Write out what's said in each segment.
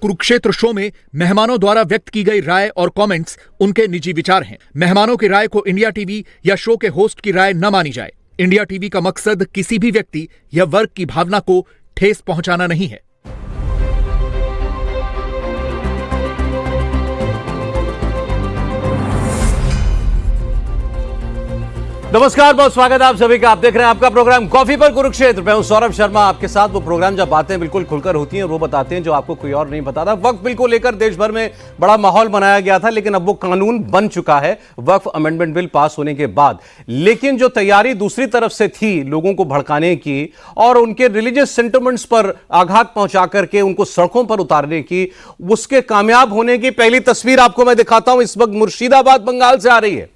Kurukshetra show में मेहमानों द्वारा व्यक्त की गई राय और कमेंट्स उनके निजी विचार हैं। मेहमानों की राय को इंडिया टीवी या शो के होस्ट की राय न मानी जाए। इंडिया टीवी का मकसद किसी भी व्यक्ति या वर्ग की भावना को ठेस पहुंचाना नहीं है। नमस्कार, बहुत स्वागत है आप सभी का। आप देख रहे हैं आपका प्रोग्राम कॉफी पर कुरुक्षेत्र। मैं हूं सौरभ शर्मा, आपके साथ वो प्रोग्राम जब बातें बिल्कुल खुलकर होती हैं और वो बताते हैं जो आपको कोई और नहीं बताता। वक्फ बिल को लेकर देश भर में बड़ा माहौल बनाया गया था, लेकिन अब वो कानून बन चुका है वक्फ अमेंडमेंट बिल पास होने के बाद। लेकिन जो तैयारी दूसरी तरफ से थी लोगों को भड़काने की और उनके रिलीजियस सेंटिमेंट्स पर आघात पहुंचा करके उनको सड़कों पर उतारने की, उसके कामयाब होने की पहली तस्वीर आपको मैं दिखाता हूं। इस वक्त मुर्शिदाबाद बंगाल से आ रही है।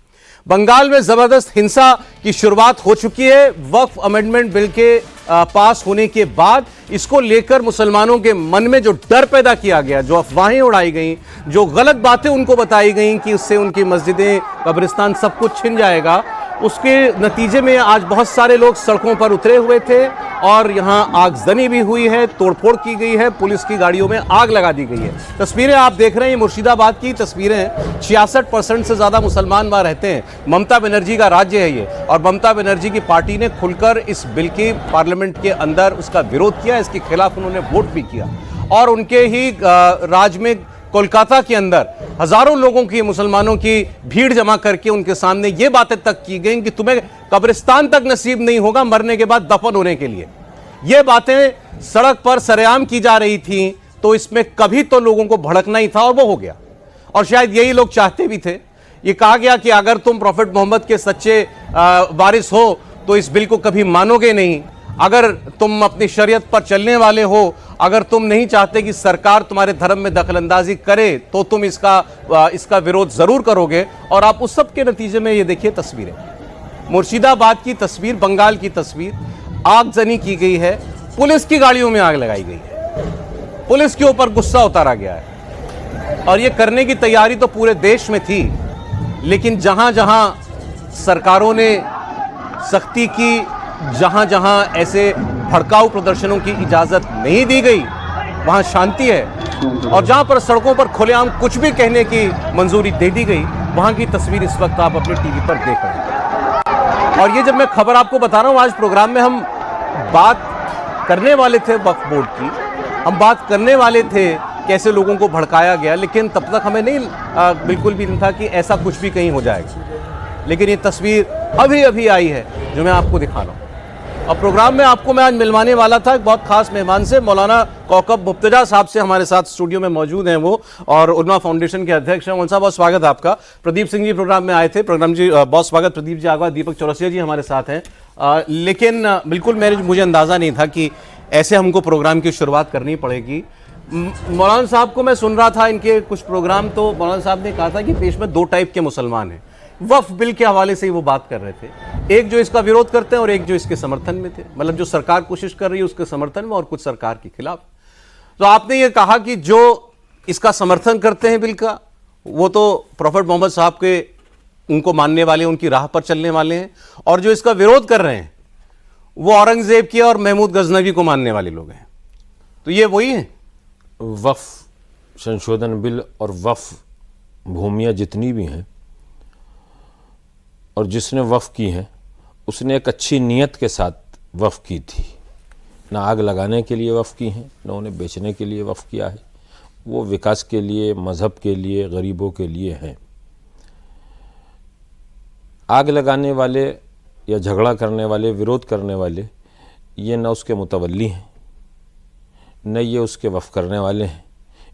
बंगाल में जबरदस्त हिंसा की शुरुआत हो चुकी है। वक्फ अमेंडमेंट बिल के पास होने के बाद इसको लेकर मुसलमानों के मन में जो डर पैदा किया गया, जो अफवाहें उड़ाई गई, जो गलत बातें उनको बताई गई कि उससे उनकी मस्जिदें, कब्रिस्तान सब कुछ छिन जाएगा, उसके नतीजे में आज बहुत सारे लोग सड़कों पर उतरे हुए थे और यहां आगजनी भी हुई है, तोड़फोड़ की गई है, पुलिस की गाड़ियों में आग लगा दी गई है। तस्वीरें आप देख रहे हैं मुर्शिदाबाद की तस्वीरें। 66% से ज्यादा मुसलमान वहां रहते हैं। ममता बनर्जी का राज्य है ये, और ममता बनर्जी की पार्टी ने खुलकर इस बिल की पार्लियामेंट के अंदर उसका विरोध किया। इसके खिलाफ उन्होंने वोट भी किया और उनके ही राज्य में कोलकाता के अंदर हजारों लोगों की, मुसलमानों की भीड़ जमा करके उनके सामने ये बातें तक की गई कि तुम्हें कब्रिस्तान तक नसीब नहीं होगा मरने के बाद दफन होने के लिए। ये बातें सड़क पर सरेआम की जा रही थी, तो इसमें कभी तो लोगों को भड़कना ही था और वो हो गया। और शायद यही लोग चाहते भी थे। ये कहा गया कि अगर तुम प्रॉफेट मोहम्मद के सच्चे वारिस हो तो इस बिल को कभी मानोगे नहीं। अगर तुम अपनी शरीयत पर चलने वाले हो, अगर तुम नहीं चाहते कि सरकार तुम्हारे धर्म में दखलंदाजी करे, तो तुम इसका विरोध जरूर करोगे। और आप उस सब के नतीजे में ये देखिए तस्वीरें, मुर्शिदाबाद की तस्वीर, बंगाल की तस्वीर। आगजनी की गई है, पुलिस की गाड़ियों में आग लगाई गई है, पुलिस के ऊपर गुस्सा उतारा गया है। और ये करने की तैयारी तो पूरे देश में थी, लेकिन जहां जहां सरकारों ने सख्ती की, जहां जहां ऐसे भड़काऊ प्रदर्शनों की इजाजत नहीं दी गई, वहां शांति है। और जहां पर सड़कों पर खुलेआम कुछ भी कहने की मंजूरी दे दी गई, वहां की तस्वीर इस वक्त आप अपने टीवी पर देख रहे हैं। और ये जब मैं खबर आपको बता रहा हूं, आज प्रोग्राम में हम बात करने वाले थे वक्फ बोर्ड की, हम बात करने वाले थे कैसे लोगों को भड़काया गया, लेकिन तब तक हमें नहीं बिल्कुल भी नहीं था कि ऐसा कुछ भी कहीं हो जाएगा। लेकिन ये तस्वीर अभी अभी आई है जो मैं आपको दिखा रहा हूं। और प्रोग्राम में आपको मैं आज मिलवाने वाला था एक बहुत खास मेहमान से, मौलाना कौकब मुफ्तजा साहब से हमारे साथ स्टूडियो में मौजूद हैं वो, और उन्मा फाउंडेशन के अध्यक्ष हैं। मौलाना साहब बहुत स्वागत है आपका। प्रदीप सिंह जी प्रोग्राम में आए थे। प्रोग्राम जी बहुत स्वागत। प्रदीप जी आगा, दीपक चौरसिया जी हमारे साथ हैं। लेकिन बिल्कुल मुझे अंदाज़ा नहीं था कि ऐसे हमको प्रोग्राम की शुरुआत करनी पड़ेगी। मौलाना साहब को मैं सुन रहा था, इनके कुछ प्रोग्राम, तो मौलाना साहब ने कहा था कि देश में दो टाइप के मुसलमान हैं। वक्फ बिल के हवाले से ही वो बात कर रहे थे, एक जो इसका विरोध करते हैं और एक जो इसके समर्थन में थे, मतलब जो सरकार कोशिश कर रही है उसके समर्थन में और कुछ सरकार के खिलाफ। तो आपने ये कहा कि जो इसका समर्थन करते हैं बिल का, वो तो प्रॉफेट मोहम्मद साहब के उनको मानने वाले, उनकी राह पर चलने वाले हैं, और जो इसका विरोध कर रहे हैं वो औरंगजेब की और महमूद गजनवी को मानने वाले लोग हैं। तो ये वही है। वक्फ संशोधन बिल और वक्फ भूमियाँ जितनी भी हैं और जिसने वक्फ की हैं, उसने एक अच्छी नीयत के साथ वक्फ की थी। ना आग लगाने के लिए वक्फ की हैं, ना उन्हें बेचने के लिए वक्फ किया है। वो विकास के लिए, मज़हब के लिए, गरीबों के लिए हैं। आग लगाने वाले या झगड़ा करने वाले, विरोध करने वाले, ये न उसके मुतवल्ली हैं, न ये उसके वक्फ करने वाले हैं।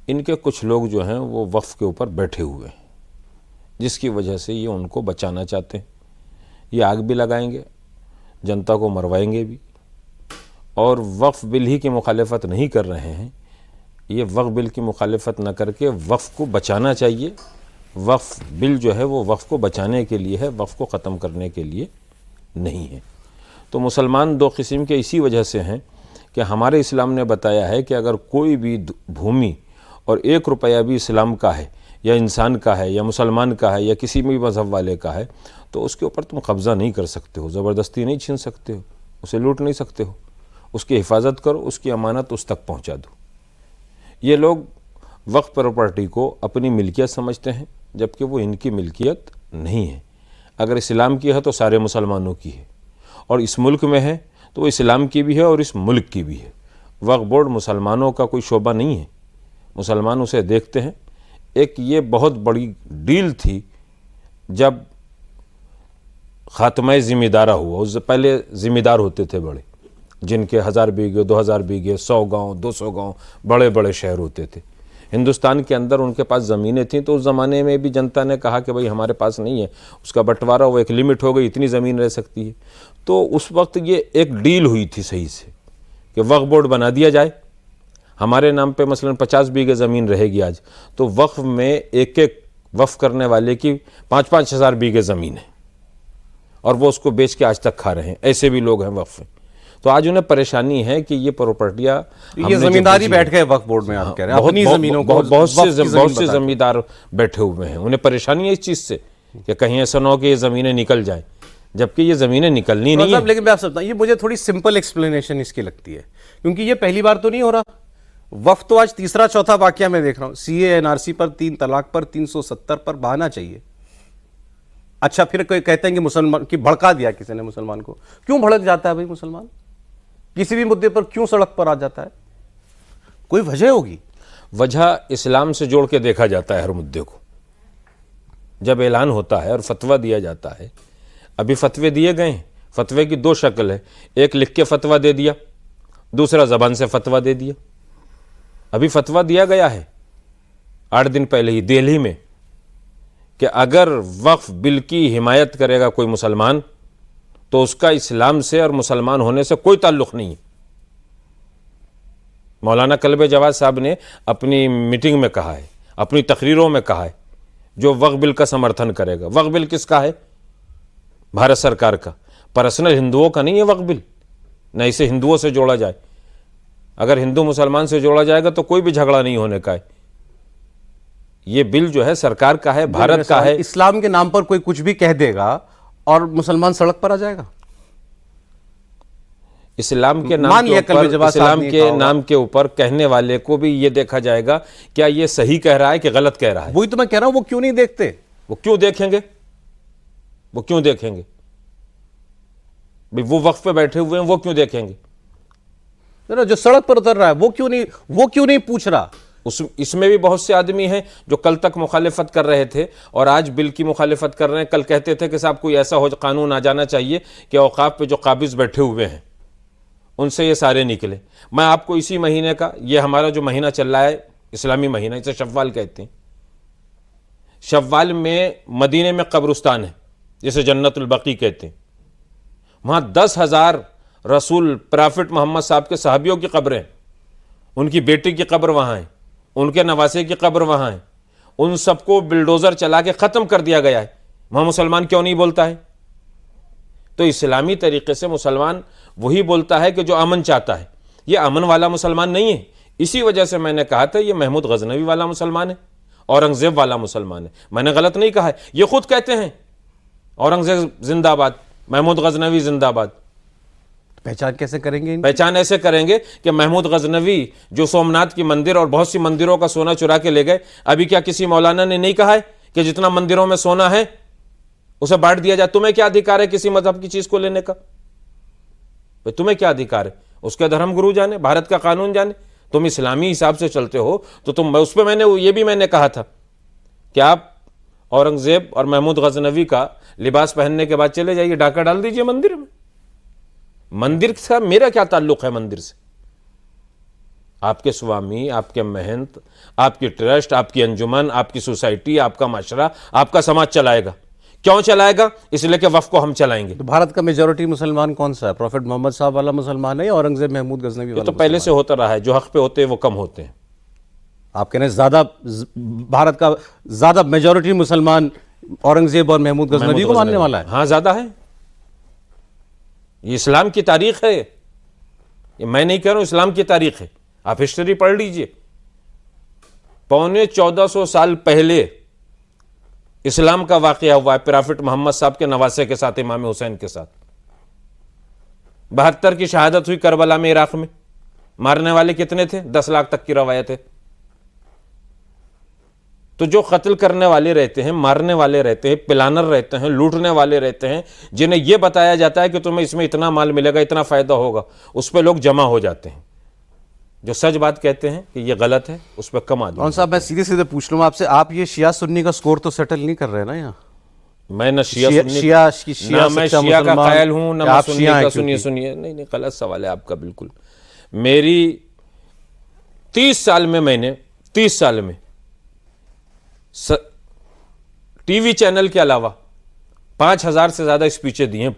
इनके कुछ लोग जो हैं वो वक्फ के ऊपर बैठे हुए हैं, जिसकी वजह से ये उनको बचाना चाहते हैं। ये आग भी लगाएंगे, जनता को मरवाएंगे भी, और वक्फ बिल ही की मुखालिफत नहीं कर रहे हैं। ये वक्फ बिल की मुखालिफत न करके वक्फ को बचाना चाहिए। वक्फ बिल जो है वो वक्फ को बचाने के लिए है, वक्फ को ख़त्म करने के लिए नहीं है। तो मुसलमान दो किस्म के इसी वजह से हैं कि हमारे इस्लाम ने बताया है कि अगर कोई भी भूमि और 1 रुपया भी इस्लाम का है या इंसान का है या मुसलमान का है या किसी भी मज़हब वाले का है, तो उसके ऊपर तुम कब्ज़ा नहीं कर सकते हो, ज़बरदस्ती नहीं छीन सकते हो, उसे लूट नहीं सकते हो। उसकी हिफाजत करो, उसकी अमानत उस तक पहुंचा दो। ये लोग वक्फ प्रॉपर्टी को अपनी मिल्कियत समझते हैं, जबकि वो इनकी मिल्कियत नहीं है। अगर इस्लाम की है तो सारे मुसलमानों की है, और इस मुल्क में है तो वो इस्लाम की भी है और इस मुल्क की भी है। वक्फ बोर्ड मुसलमानों का कोई शोबा नहीं है, मुसलमान उसे देखते हैं। एक ये बहुत बड़ी डील थी जब खात्मा ज़िम्मेदारा हुआ, उससे पहले ज़िम्मेदार होते थे बड़े, जिनके 1000 बीघे 2000 बीघे 100 गांव 200 गांव बड़े बड़े शहर होते थे हिंदुस्तान के अंदर। उनके पास ज़मीनें थीं, तो उस ज़माने में भी जनता ने कहा कि भाई हमारे पास नहीं है, उसका बंटवारा वो एक लिमिट हो गई, इतनी ज़मीन रह सकती है। तो उस वक्त ये एक डील हुई थी सही से कि वक्फ बोर्ड बना दिया जाए, हमारे नाम पे मसलन 50 बीघे ज़मीन रहेगी आज, तो वक्फ में एक एक वक्फ करने वाले की 5-5 हज़ार बीघे ज़मीन है, और वो उसको बेच के आज तक खा रहे हैं। ऐसे भी लोग हैं वक्फ में। तो आज उन्हें परेशानी है कि ये प्रॉपर्टियाँ, ये जमींदारी बैठ गए वक्फ बोर्ड में, आप कह रहे हैं अपनी जमीनों को बहुत से जमींदार बैठे हुए हैं। उन्हें परेशानी है इस चीज़ से कि कहीं ऐसा ना हो कि ये ज़मीनें निकल जाएं, जबकि ये ज़मीनें निकलनी नहीं है। लेकिन मैं आपसे बताऊं, ये मुझे थोड़ी सिंपल एक्सप्लेनेशन इसकी लगती है, क्योंकि ये पहली बार तो नहीं हो रहा। वक्फ तो आज तीसरा चौथा वाकया मैं देख रहा हूं, CA NRC पर, 3 तलाक पर, 370 पर बहाना चाहिए। अच्छा, फिर कोई कहते हैं कि मुसलमान की भड़का दिया किसी ने मुसलमान को। क्यों भड़क जाता है भाई मुसलमान? किसी भी मुद्दे पर क्यों सड़क पर आ जाता है? कोई वजह होगी। वजह इस्लाम से जोड़ के देखा जाता है हर मुद्दे को। जब ऐलान होता है और फतवा दिया जाता है, अभी फतवे दिए गए हैं, फतवे की 2 शक्ल है, एक लिख के फतवा दे दिया, दूसरा ज़बान से फतवा दे दिया। अभी फतवा दिया गया है 8 दिन पहले ही दिल्ली में कि अगर वक्फ बिल की हिमायत करेगा कोई मुसलमान तो उसका इस्लाम से और मुसलमान होने से कोई ताल्लुक़ नहीं है। मौलाना कल्बे जवाद साहब ने अपनी मीटिंग में कहा है, अपनी तकरीरों में कहा है, जो वक्फ बिल का समर्थन करेगा। वक्फ बिल किसका है? भारत सरकार का, पर्सनल हिंदुओं का नहीं है वक्फ बिल, न इसे हिंदुओं से जोड़ा जाए। अगर हिंदू मुसलमान से जोड़ा जाएगा तो कोई भी झगड़ा नहीं होने का है। ये बिल जो है सरकार का है, भारत का है। इस्लाम के नाम पर कोई कुछ भी कह देगा और मुसलमान सड़क पर आ जाएगा। इस्लाम के नाम के ऊपर कहने वाले को भी ये देखा जाएगा क्या ये सही कह रहा है कि गलत कह रहा है। वही तो मैं कह रहा हूं, वो क्यों नहीं देखते? वो क्यों देखेंगे? वो क्यों देखेंगे भाई? वो वक्फ पे बैठे हुए हैं, वो क्यों देखेंगे? जो सड़क पर उतर रहा है वो क्यों नहीं पूछ रहा? इसमें भी बहुत से आदमी हैं जो कल तक मुखालिफत कर रहे थे और आज बिल की मुखालिफत कर रहे हैं। कल कहते थे कि साहब कोई ऐसा हो कानून आ जाना चाहिए कि औकाफ पे जो काबिज बैठे हुए हैं उनसे ये सारे निकले। मैं आपको इसी महीने का, ये हमारा जो महीना चल रहा है इस्लामी महीना, इसे शव्वाल कहते हैं। शव्वाल में मदीने में कब्रिस्तान है जिसे जन्नतुल बकी कहते हैं। वहाँ 10,000 रसूल प्रॉफिट मोहम्मद साहब के सहाबियों की कब्रें हैं, उनकी बेटी की कब्र वहाँ है, उनके नवासे की कब्र वहाँ है। उन सबको बिल्डोज़र चला के ख़त्म कर दिया गया है। वहाँ मुसलमान क्यों नहीं बोलता है? तो इस्लामी तरीके से मुसलमान वही बोलता है कि जो अमन चाहता है। ये अमन वाला मुसलमान नहीं है। इसी वजह से मैंने कहा था ये महमूद गजनवी वाला मुसलमान है, औरंगज़ेब वाला मुसलमान है। मैंने गलत नहीं कहा है, ये खुद कहते हैं औरंगज़ेब जिंदाबाद, महमूद गजनवी जिंदाबाद। पहचान कैसे करेंगे? पहचान ऐसे करेंगे कि महमूद गजनवी जो सोमनाथ की मंदिर और बहुत सी मंदिरों का सोना चुरा के ले गए, अभी क्या किसी मौलाना ने नहीं कहा है कि जितना मंदिरों में सोना है उसे बांट दिया जाए? तुम्हें क्या अधिकार है किसी मजहब की चीज को लेने का? भाई तुम्हें क्या अधिकार है? उसके धर्म गुरु जाने, भारत का कानून जाने। तुम इस्लामी हिसाब से चलते हो तो तुम, उस पर मैंने कहा था कि आप औरंगजेब और महमूद गजनवी का लिबास पहनने के बाद चले जाइए, डाका डाल दीजिए मंदिर में। मंदिर का मेरा क्या ताल्लुक है मंदिर से? आपके स्वामी, आपके महंत, आपकी ट्रस्ट, आपकी अंजुमन, आपकी सोसाइटी, आपका माशरा, आपका समाज चलाएगा। क्यों चलाएगा? इसलिए कि वक्फ को हम चलाएंगे। तो भारत का मेजॉरिटी मुसलमान कौन सा है? प्रॉफिट मोहम्मद साहब वाला मुसलमान है या औरंगजेब महमूद गजनवी वाला? तो पहले से होता रहा है, जो हक पे होते हैं वो कम होते हैं। आप कह रहे हैं ज्यादा, भारत का ज्यादा मेजॉरिटी मुसलमान औरंगजेब और महमूद गजनवी को मानने वाला है? हाँ, ज्यादा है। ये इस्लाम की तारीख है, ये मैं नहीं कह रहा हूं, इस्लाम की तारीख है। आप हिस्ट्री पढ़ लीजिए। 1450 साल पहले इस्लाम का वाकया हुआ है प्रॉफिट मोहम्मद साहब के नवासे के साथ, इमाम हुसैन के साथ। 72 की शहादत हुई करबला में, इराक में। मारने वाले कितने थे? 10 लाख तक की रवायत है। तो जो कत्ल करने वाले रहते हैं, मारने वाले रहते हैं, प्लानर रहते हैं, लूटने वाले रहते हैं, जिन्हें यह बताया जाता है कि तुम्हें इसमें इतना माल मिलेगा, इतना फायदा होगा, उस पर लोग जमा हो जाते हैं। जो सच बात कहते हैं कि ये गलत है, उस पर कम आदमी। कौन साहब, मैं सीधे सीधे पूछ लूँ आपसे, आप ये शिया सुन्नी का स्कोर तो सेटल नहीं कर रहे ना यहाँ? मैं न शिया शिया सुन्नी, ना मैं शिया का कायल हूं, ना मैं सुन्नी का। सुनिए, नहीं, गलत सवाल है आपका बिल्कुल। मेरी 30 साल में मैंने 30 साल में टीवी चैनल के अलावा 5000 से ज्यादा स्पीचें दी हैं।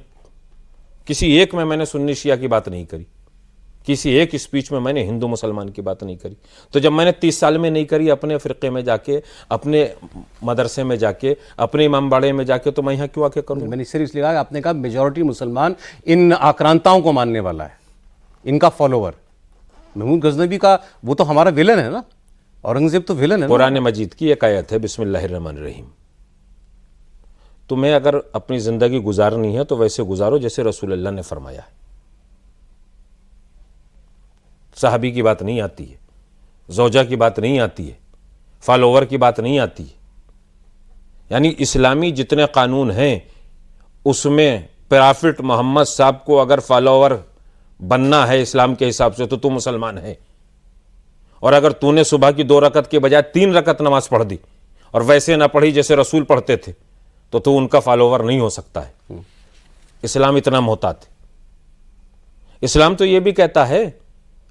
किसी एक में मैंने सुन्नी शिया की बात नहीं करी, किसी एक स्पीच में मैंने हिंदू मुसलमान की बात नहीं करी। तो जब मैंने 30 साल में नहीं करी अपने फिरके में जाके, अपने मदरसे में जाके, अपने इमाम बाड़े में जाके, तो मैं यहाँ क्यों आके करूँ? मैंने सिर्फ कहा, आपने कहा मेजॉरिटी मुसलमान इन आक्रांताओं को मानने वाला है, इनका फॉलोवर। महमूद गजनवी का वो तो हमारा विलन है ना, औरंगजेब तो विलन है। कुरान मजीद की एक आयत है, बिस्मिल्लाहिर्रहमानिर्रहीम। तुम्हें अगर अपनी जिंदगी गुजारनी है तो वैसे गुजारो जैसे रसूलुल्लाह ने फरमाया है। साहबी की बात नहीं आती है, ज़ौजा की बात नहीं आती है, फॉलोवर की बात नहीं आती है। यानी इस्लामी जितने कानून हैं उसमें प्रॉफिट मोहम्मद साहब को अगर फॉलोवर बनना है इस्लाम के हिसाब से तो तू मुसलमान है। और अगर तूने सुबह की 2 रकत के बजाय 3 रकत नमाज पढ़ दी और वैसे ना पढ़ी जैसे रसूल पढ़ते थे तो तू उनका फॉलोवर नहीं हो सकता है। इस्लाम इतना मोहतात है। इस्लाम तो यह भी कहता है,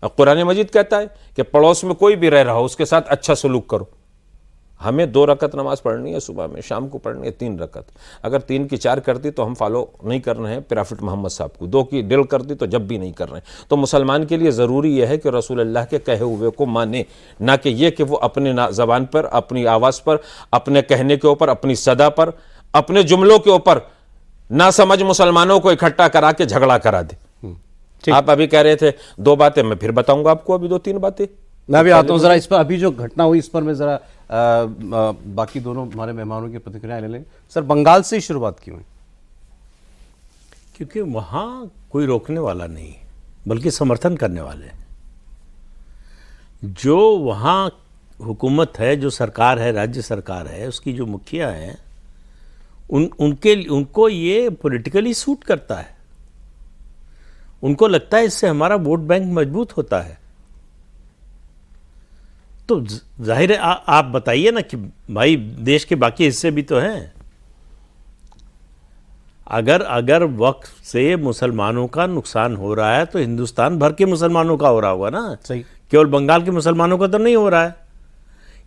कुरान मजीद कहता है कि पड़ोस में कोई भी रह रहा हो उसके साथ अच्छा सलूक करो। हमें 2 रकत नमाज पढ़नी है सुबह में, शाम को पढ़नी है 3 रकत। अगर 3 की 4 कर दी तो हम फॉलो नहीं कर रहे हैं प्रॉफिट मोहम्मद साहब को, 2 की दिल कर दी तो जब भी नहीं कर रहे हैं। तो मुसलमान के लिए ज़रूरी यह है कि रसूल अल्लाह के कहे हुए को माने, ना कि यह कि वो अपने ज़बान पर, अपनी आवाज़ पर, अपने कहने के ऊपर, अपनी सदा पर, अपने जुमलों के ऊपर ना समझ मुसलमानों को इकट्ठा करा के झगड़ा करा दे। आप अभी कह रहे थे 2 बातें, मैं फिर बताऊंगा आपको अभी 2-3 बातें। मैं अभी आता हूँ जरा इस पर, अभी जो घटना हुई इस पर मैं जरा बाकी दोनों हमारे मेहमानों की प्रतिक्रिया ले लें। सर, बंगाल से ही शुरुआत क्यों है? क्योंकि वहाँ कोई रोकने वाला नहीं बल्कि समर्थन करने वाले। जो वहाँ हुकूमत है, जो सरकार है, राज्य सरकार है, उसकी जो मुखिया है, उनको ये पॉलिटिकली सूट करता है। उनको लगता है इससे हमारा वोट बैंक मजबूत होता है। तो जाहिर है आप बताइए ना कि भाई देश के बाकी हिस्से भी तो हैं। अगर वक्त से मुसलमानों का नुकसान हो रहा है तो हिंदुस्तान भर के मुसलमानों का हो रहा होगा ना। सही। केवल बंगाल के मुसलमानों का तो नहीं हो रहा है।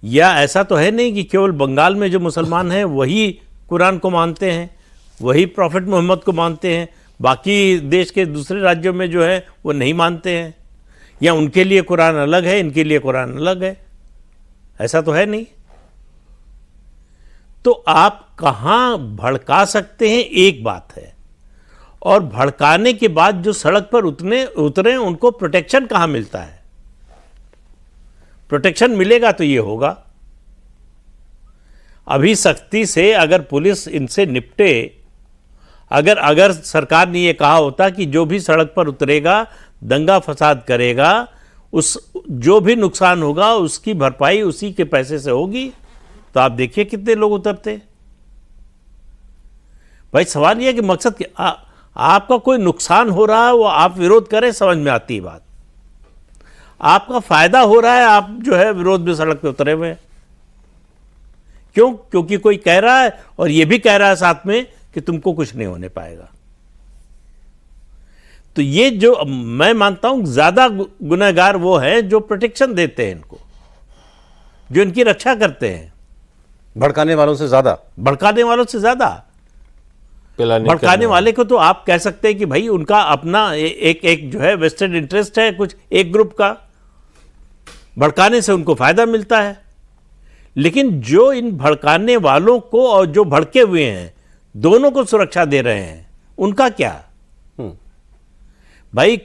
या ऐसा तो है नहीं कि केवल बंगाल में जो मुसलमान हैं वही कुरान को मानते हैं, वही प्रॉफिट मोहम्मद को मानते हैं, बाकी देश के दूसरे राज्यों में जो है वो नहीं मानते हैं, या उनके लिए कुरान अलग है, इनके लिए कुरान अलग है। ऐसा तो है नहीं। तो आप कहां भड़का सकते हैं, एक बात है, और भड़काने के बाद जो सड़क पर उतरे उनको प्रोटेक्शन कहां मिलता है? प्रोटेक्शन मिलेगा तो ये होगा। अभी सख्ती से अगर पुलिस इनसे निपटे, अगर सरकार ने ये कहा होता कि जो भी सड़क पर उतरेगा, दंगा फसाद करेगा, उस जो भी नुकसान होगा उसकी भरपाई उसी के पैसे से होगी, तो आप देखिए कितने लोग उतरते। भाई सवाल यह है कि मकसद क्या? आपका कोई नुकसान हो रहा है, वो आप विरोध करें, समझ में आती है बात। आपका फायदा हो रहा है, आप जो है विरोध में सड़क पे उतरे हुए हैं। क्यों? क्योंकि कोई कह रहा है और ये भी कह रहा है साथ में कि तुमको कुछ नहीं होने पाएगा। तो ये जो मैं मानता हूं ज्यादा गुनहगार वो है जो प्रोटेक्शन देते हैं इनको, जो इनकी रक्षा करते हैं। भड़काने वालों से ज्यादा, भड़काने वालों से ज्यादा। भड़काने वाले को तो आप कह सकते हैं कि भाई उनका अपना एक जो है वेस्टेड इंटरेस्ट है, कुछ एक ग्रुप का, भड़काने से उनको फायदा मिलता है। लेकिन जो इन भड़काने वालों को और जो भड़के हुए हैं दोनों को सुरक्षा दे रहे हैं, उनका क्या? भाई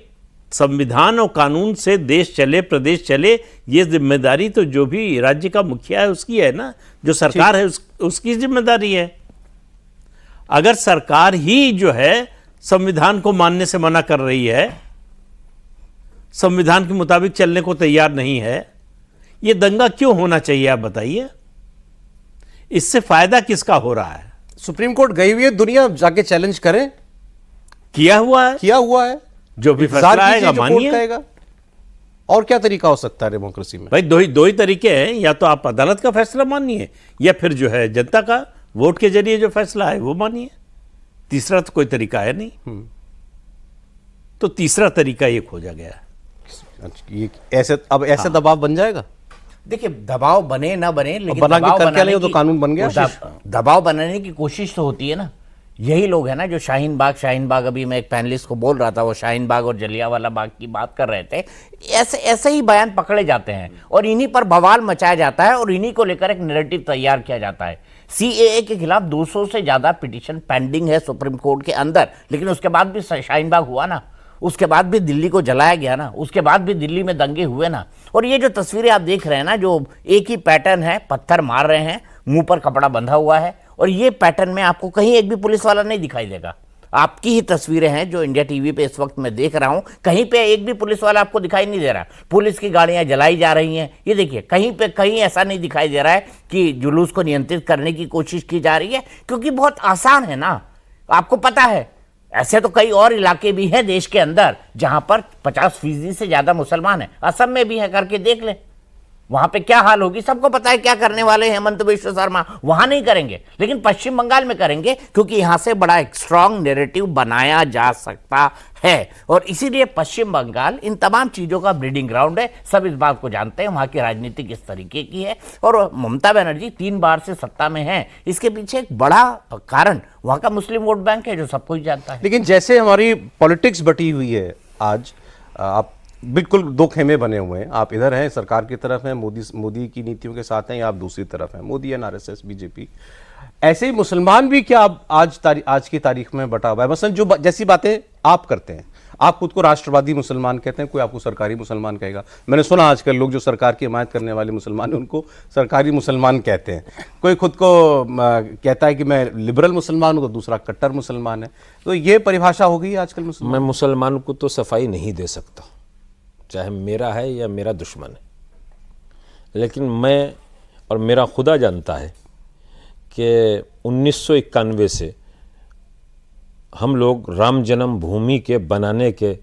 संविधान और कानून से देश चले, प्रदेश चले, ये जिम्मेदारी तो जो भी राज्य का मुखिया है उसकी है ना, जो सरकार है उसकी जिम्मेदारी है। अगर सरकार ही जो है संविधान को मानने से मना कर रही है, संविधान के मुताबिक चलने को तैयार नहीं है, ये दंगा क्यों होना चाहिए आप बताइए? इससे फायदा किसका हो रहा है? सुप्रीम कोर्ट गई हुई है, दुनिया जाके चैलेंज करे, किया हुआ है। जो भी इंतजार फैसला कीजिए आएगा जो कोर्ट मानिए। कहेगा। और क्या तरीका हो सकता है डेमोक्रेसी में? भाई दो ही तरीके हैं, या तो आप अदालत का फैसला मानिए या फिर जो है जनता का वोट के जरिए जो फैसला है वो मानिए। तीसरा तो कोई तरीका है नहीं। तो तीसरा तरीका ये खोजा गया है। ये ऐसे दबाव बन जाएगा। देखिए, दबाव बने ना बने, लेकिन बना के दबाव कर क्या बनाने नहीं, वो तो की कानून बन गया। दबाव बनाने की कोशिश तो होती है ना। यही लोग है ना जो शाहीन बाग, अभी मैं एक पैनलिस्ट को बोल रहा था, वो शाहीन बाग और जलियांवाला बाग की बात कर रहे थे। ऐसे ही बयान पकड़े जाते हैं और इन्हीं पर बवाल मचाया जाता है और इन्हीं को लेकर एक नैरेटिव तैयार किया जाता है। सीएए के खिलाफ 200 से ज्यादा पिटीशन पेंडिंग है सुप्रीम कोर्ट के अंदर, लेकिन उसके बाद भी शाहीन बाग हुआ ना, उसके बाद भी दिल्ली को जलाया गया ना, उसके बाद भी दिल्ली में दंगे हुए ना। और ये जो तस्वीरें आप देख रहे हैं ना, जो एक ही पैटर्न है, पत्थर मार रहे हैं, मुंह पर कपड़ा बंधा हुआ है, और ये पैटर्न में आपको कहीं एक भी पुलिस वाला नहीं दिखाई देगा। आपकी ही तस्वीरें हैं जो इंडिया टीवी पे इस वक्त मैं देख रहा हूं, कहीं पे एक भी पुलिस वाला आपको दिखाई नहीं दे रहा। पुलिस की गाड़ियां जलाई जा रही हैं, ये देखिए, कहीं ऐसा नहीं दिखाई दे रहा है कि जुलूस को नियंत्रित करने की कोशिश की जा रही है, क्योंकि बहुत आसान है ना। आपको पता है, ऐसे तो कई और इलाके भी हैं देश के अंदर जहां पर 50% से ज्यादा मुसलमान हैं। असम में भी है, करके देख ले, वहां पे क्या हाल होगी सबको पता है। क्या करने वाले हैं हेमंत बिश्व शर्मा, वहां नहीं करेंगे, लेकिन पश्चिम बंगाल में करेंगे, क्योंकि यहां से बड़ा एक स्ट्रांग नैरेटिव बनाया जा सकता है। और इसीलिए पश्चिम बंगाल इन तमाम चीजों का ब्रीडिंग ग्राउंड है। सब इस बात को जानते हैं, वहां की राजनीति किस तरीके की है। और ममता बनर्जी 3 बार से सत्ता में है, इसके पीछे एक बड़ा कारण वहां का मुस्लिम वोट बैंक है, जो सब कुछ जानता है। लेकिन जैसे हमारी पॉलिटिक्स बटी हुई है आज, आप बिल्कुल 2 खेमे बने हुए हैं। आप इधर हैं, सरकार की तरफ हैं, मोदी की नीतियों के साथ हैं, या आप दूसरी तरफ हैं, मोदी एंड आरएसएस बीजेपी। ऐसे ही मुसलमान भी क्या आज की तारीख में बटा हुआ है? मसलन जो जैसी बातें आप करते हैं, आप खुद को राष्ट्रवादी मुसलमान कहते हैं, कोई आपको सरकारी मुसलमान कहेगा। मैंने सुना आजकल लोग जो सरकार की हिमायत करने वाले मुसलमान हैं उनको सरकारी मुसलमान कहते हैं। कोई खुद को कहता है कि मैं लिबरल मुसलमान हूं, तो दूसरा कट्टर मुसलमान है। तो ये परिभाषा हो गई आजकल मुसलमान। मैं मुसलमान को तो सफाई नहीं दे सकता, चाहे मेरा है या मेरा दुश्मन है, लेकिन मैं और मेरा खुदा जानता है कि 1991 से हम लोग राम जन्म भूमि के बनाने के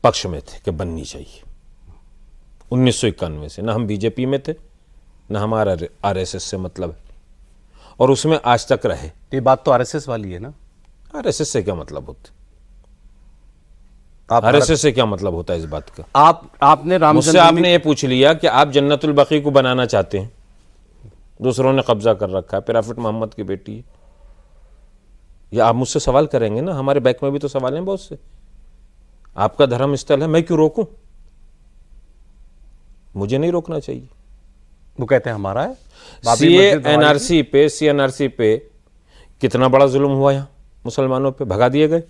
पक्ष में थे कि बननी चाहिए। 1991 से ना हम बीजेपी में थे, ना हमारा आरएसएस से मतलब है, और उसमें आज तक रहे। ये बात तो आरएसएस वाली है ना। आरएसएस से क्या मतलब होता है? आरएसएस से क्या मतलब होता है इस बात का? आपने राम मुझसे आपने ये पूछ लिया कि आप जन्नतुल बकी को बनाना चाहते हैं, दूसरों ने कब्जा कर रखा है, प्रॉफिट मोहम्मद की बेटी है। या आप मुझसे सवाल करेंगे ना, हमारे बैक में भी तो सवाल हैं बहुत से। आपका धर्म स्थल है, मैं क्यों रोकूं? मुझे नहीं रोकना चाहिए। वो कहते हैं हमारा है। सीएनआरसी पे कितना बड़ा जुल्म हुआ यहाँ मुसलमानों पे, भगा दिए गए।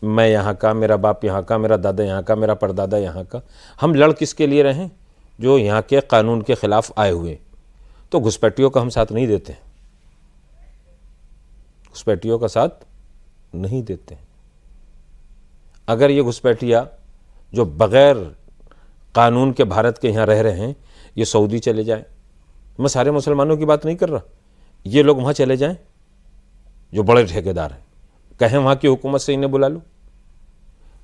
मैं यहाँ का, मेरा बाप यहाँ का, मेरा दादा यहाँ का, मेरा परदादा यहाँ का। हम लड़ किसके लिए रहे? जो यहाँ के कानून के खिलाफ आए हुए। तो घुसपैठियों का हम साथ नहीं देते, घुसपैठियों का साथ नहीं देते। अगर ये घुसपैठिया जो बगैर कानून के भारत के यहाँ रह रहे हैं, ये सऊदी चले जाएं, मैं सारे मुसलमानों की बात नहीं कर रहा, ये लोग वहाँ चले जाएं जो बड़े ठेकेदार हैं, कहें वहाँ की हुकूमत से इन्हें बुला लो।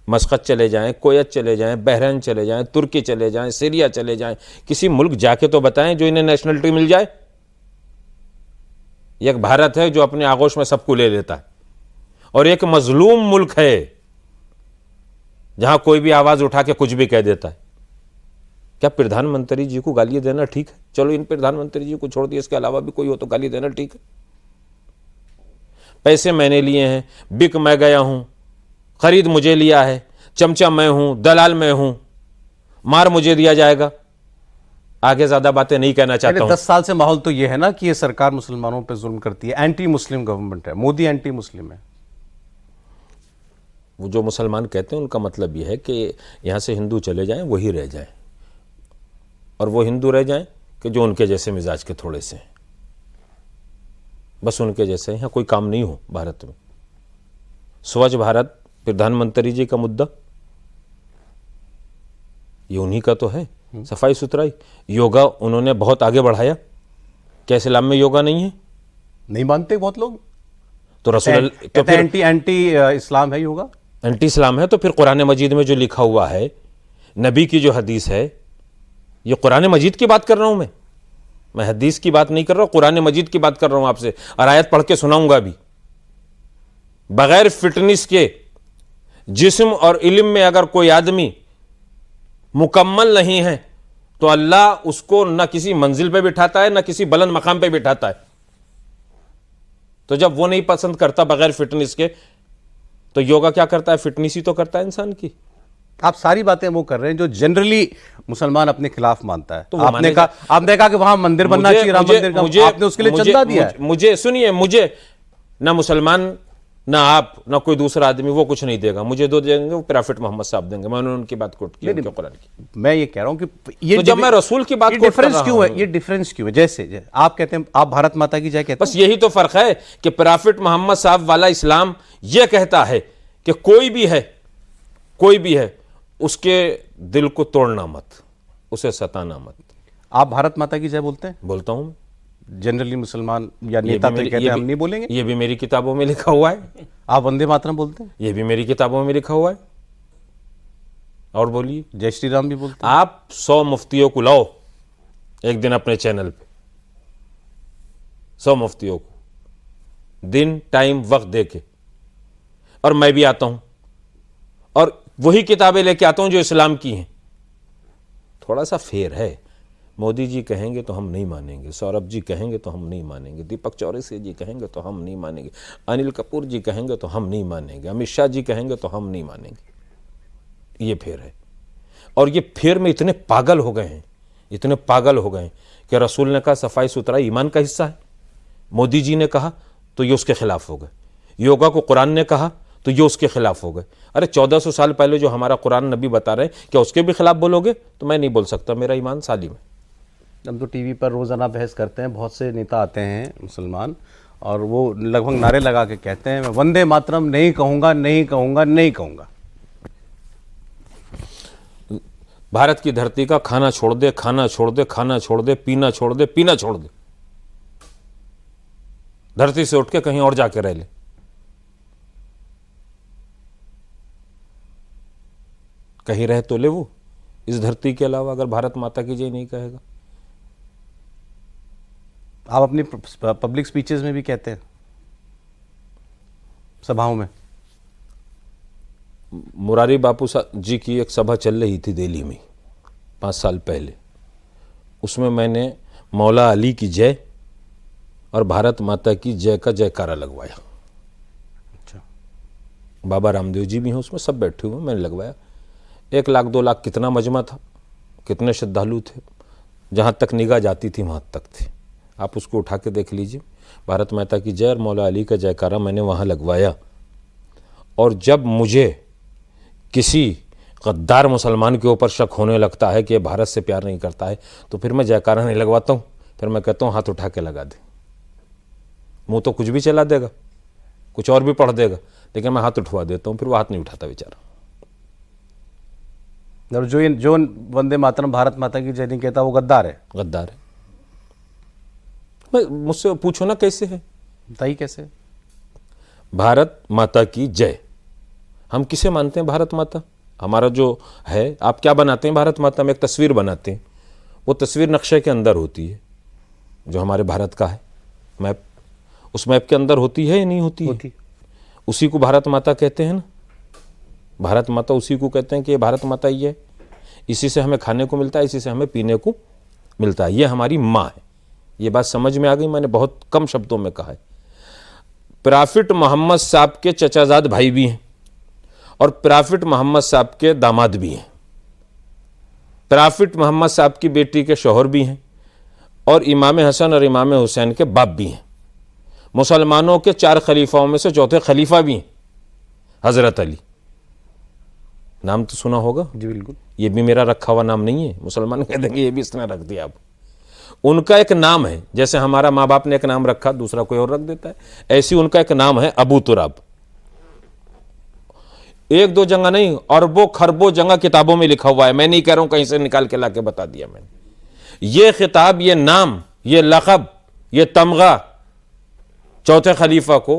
मस्कत चले जाएं, कोयत चले जाएं, बहरीन चले जाएं, तुर्की चले जाएं, सीरिया चले जाएं, किसी मुल्क जाके तो बताएं जो इन्हें नेशनलिटी मिल जाए। एक भारत है जो अपने आगोश में सबको ले लेता है, और एक मजलूम मुल्क है जहां कोई भी आवाज उठा के कुछ भी कह देता है। क्या प्रधानमंत्री जी को गाली देना ठीक है? चलो इन प्रधानमंत्री जी को छोड़ दिए, इसके अलावा भी कोई हो तो गाली देना ठीक है। पैसे मैंने लिए हैं, बिक मैं गया हूं, खरीद मुझे लिया है, चमचा मैं हूं, दलाल मैं हूं, मार मुझे दिया जाएगा। आगे ज्यादा बातें नहीं कहना चाहता हूं। 10 साल से माहौल तो यह है ना कि ये सरकार मुसलमानों पे जुल्म करती है, एंटी मुस्लिम गवर्नमेंट है, मोदी एंटी मुस्लिम है। वो जो मुसलमान कहते हैं उनका मतलब यह है कि यहां से हिंदू चले जाएं, वही रह जाएं, और वो हिंदू रह जाएं कि जो उनके जैसे मिजाज के थोड़े से हैं, बस उनके जैसे। यहाँ कोई काम नहीं हो भारत में। स्वच्छ भारत प्रधानमंत्री जी का मुद्दा, ये उन्हीं का तो है। सफाई सुथराई, योगा उन्होंने बहुत आगे बढ़ाया, क्या इस्लाम में योगा नहीं है? नहीं मानते बहुत लोग, तो रसूल तो कहते हैं एंटी इस्लाम है योगा। एंटी इस्लाम है तो फिर कुरान मजीद में जो लिखा हुआ है, नबी की जो हदीस है, ये कुरान मजीद की बात कर रहा हूं मैं हदीस की बात नहीं कर रहा हूं, कुरान मजीद की बात कर रहा हूं आपसे, और आयत पढ़ के सुनाऊंगा भी। बगैर फिटनेस के जिस्म और इल्म में अगर कोई आदमी मुकम्मल नहीं है तो अल्लाह उसको न किसी मंजिल पे बिठाता है, न किसी बुलंद मकाम पे बिठाता है। तो जब वो नहीं पसंद करता बगैर फिटनेस के, तो योगा क्या करता है? फिटनेस ही तो करता है इंसान की। आप सारी बातें वो कर रहे हैं जो जनरली मुसलमान अपने खिलाफ मानता है। तो वो आपने कहा कि वहां मंदिर बनना चाहिए, राम मंदिर का, आपने उसके लिए चंदा दिया है। मुझे सुनिए, मुझे ना मुसलमान, ना आप, ना कोई दूसरा आदमी वो कुछ नहीं देगा। मुझे दो देंगे, वो प्रॉफिट मोहम्मद साहब देंगे। मैंने उनकी बात कोट की, उनके कुरान की। मैं ये कह रहा हूं कि ये तो जब मैं रसूल की बात डिफरेंस क्यों है? ये डिफरेंस क्यों है? जैसे आप कहते हैं, आप भारत माता की जय कहते हैं, बस यही तो फर्क है कि प्रॉफिट मोहम्मद साहब वाला इस्लाम यह कहता है कि कोई भी है उसके दिल को तोड़ना मत, उसे सताना मत। आप भारत माता की जय बोलते हैं? बोलता हूं। जनरली मुसलमान या नेता तो कहते हैं हम नहीं बोलेंगे। ये भी मेरी किताबों में लिखा हुआ है। आप वंदे मातरम बोलते हैं? ये भी मेरी किताबों में लिखा हुआ है। और बोलिए। जय श्री राम भी बोलते हैं? आप 100 मुफ्तियों को लाओ एक दिन अपने चैनल पे, 100 मुफ्तियों को, दिन टाइम वक्त देके, और मैं भी आता हूं और वही किताबें लेके आता हूं जो इस्लाम की हैं। थोड़ा सा फेर है। मोदी जी कहेंगे तो हम नहीं मानेंगे, सौरभ जी कहेंगे तो हम नहीं मानेंगे, दीपक चौरसिया जी कहेंगे तो हम नहीं मानेंगे, अनिल कपूर जी कहेंगे तो हम नहीं मानेंगे, अमित शाह जी कहेंगे तो हम नहीं मानेंगे। ये फेर है। और ये फेर में इतने पागल हो गए हैं कि रसूल ने कहा सफाई सुथराई ईमान का हिस्सा है, मोदी जी ने कहा तो ये उसके खिलाफ हो गए। योगा को कुरान ने कहा तो ये उसके खिलाफ हो गए। अरे 1400 साल पहले जो हमारा कुरान नबी बता रहे हैं, क्या उसके भी खिलाफ बोलोगे? तो मैं नहीं बोल सकता, मेरा ईमान सालिम है। हम तो टीवी पर रोज़ाना बहस करते हैं, बहुत से नेता आते हैं मुसलमान, और वो लगभग नारे लगा के कहते हैं मैं वंदे मातरम नहीं कहूँगा, नहीं कहूँगा, नहीं कहूँगा। भारत की धरती का खाना छोड़ दे, खाना छोड़ दे, खाना छोड़ दे, पीना छोड़ दे, पीना छोड़ दे, धरती से उठ के कहीं और जाके रह ले। कहीं रह तो ले वो इस धरती के अलावा, अगर भारत माता की जय नहीं कहेगा। आप अपनी पब्लिक स्पीचेस में भी कहते हैं, सभाओं में। मुरारी बापू जी की एक सभा चल रही थी दिल्ली में 5 साल पहले, उसमें मैंने मौला अली की जय और भारत माता की जय का जयकारा लगवाया। अच्छा। बाबा रामदेव जी भी हैं उसमें, सब बैठे हुए, मैंने लगवाया। 1 लाख 2 लाख कितना मजमा था, कितने श्रद्धालु थे, जहाँ तक निगाह जाती थी वहाँ तक थे। आप उसको उठा के देख लीजिए। भारत माता की जय और मौला अली का जयकारा मैंने वहाँ लगवाया। और जब मुझे किसी गद्दार मुसलमान के ऊपर शक होने लगता है कि ये भारत से प्यार नहीं करता है, तो फिर मैं जयकारा नहीं लगवाता हूँ, फिर मैं कहता हूँ हाथ उठा के लगा दे। मुँह तो कुछ भी चला देगा, कुछ और भी पढ़ देगा, लेकिन मैं हाथ उठवा देता हूँ, फिर वो हाथ नहीं उठाता बेचारा। और जो वंदे मातरम भारत माता की जय नहीं कहता वो गद्दार है। गद्दार है। मुझसे पूछो ना कैसे है, बताइए कैसे। भारत माता की जय, हम किसे मानते हैं? भारत माता हमारा जो है। आप क्या बनाते हैं भारत माता में? एक तस्वीर बनाते हैं, वो तस्वीर नक्शे के अंदर होती है, जो हमारे भारत का है मैप, उस मैप के अंदर होती है या नहीं होती है? उसी को भारत माता कहते हैं ना। भारत माता उसी को कहते हैं कि ये भारत माता ही है, इसी से हमें खाने को मिलता है, इसी से हमें पीने को मिलता है, ये हमारी माँ है। ये बात समझ में आ गई? मैंने बहुत कम शब्दों में कहा है। प्रॉफिट मोहम्मद साहब के चचाजाद भाई भी हैं और प्रॉफिट मोहम्मद साहब के दामाद भी हैं, प्रॉफिट मोहम्मद साहब की बेटी के शौहर भी हैं, और इमाम हसन और इमाम हुसैन के बाप भी हैं। मुसलमानों के 4 खलीफाओं में से चौथे खलीफा भी हैं, हजरत अली। नाम तो सुना होगा जी बिल्कुल। ये भी मेरा रखा हुआ नाम नहीं है, मुसलमान कह देंगे ये भी इसने रख दिया। अब उनका एक नाम है, जैसे हमारा माँ बाप ने एक नाम रखा, दूसरा कोई और रख देता है, ऐसी उनका एक नाम है अबू तुराब। 1-2 जगह नहीं, अरबों खरबों जगह किताबों में लिखा हुआ है। मैं नहीं कह रहा हूं कहीं से निकाल के लाके बता दिया मैंने। ये खिताब, ये नाम, ये लक़ब ये तमगा चौथे खलीफा को